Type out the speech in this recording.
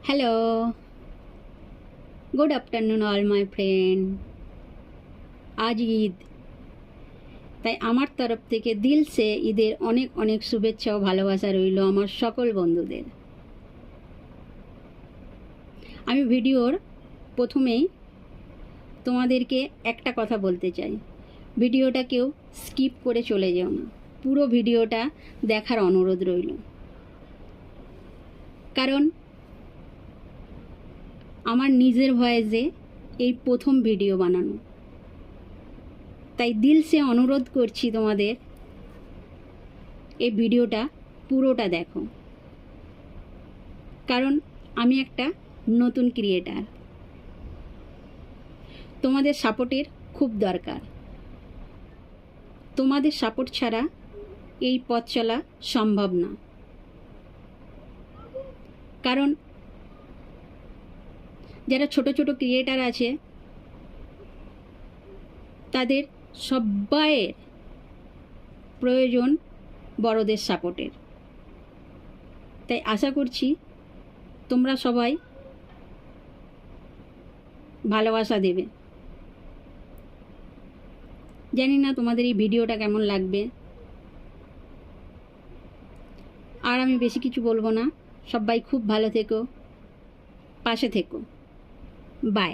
Hello, good afternoon all my friend. আজ ঈদ, তাই আমার তরফ থেকে দিলসে ঈদের অনেক অনেক শুভেচ্ছা ও ভালোবাসা রইল আমার সকল বন্ধুদের। আমি ভিডিওর প্রথমেই তোমাদেরকে একটা কথা বলতে চাই, ভিডিওটা কেউ স্কিপ করে চলে যেও না, পুরো ভিডিওটা দেখার অনুরোধ রইল। কারণ আমার নিজের ভয়েসে এই প্রথম ভিডিও বানানো, তাই দিলসে অনুরোধ করছি তোমাদের এই ভিডিওটা পুরোটা দেখো। কারণ আমি একটা নতুন ক্রিয়েটার, তোমাদের সাপোর্টের খুব দরকার। তোমাদের সাপোর্ট ছাড়া এই পথ চলা সম্ভব না। কারণ যারা ছোট ছোট ক্রিয়েটার আছে তাদের সবাইয়ের প্রয়োজন বড়দের সাপোর্টের। তাই আশা করছি তোমরা সবাই ভালোবাসা দেবে। জানি না তোমাদের এই ভিডিওটা কেমন লাগবে, আর আমি বেশি কিছু বলবো না। সবাই খুব ভালো থেকো, পাশে থেকো। বাই।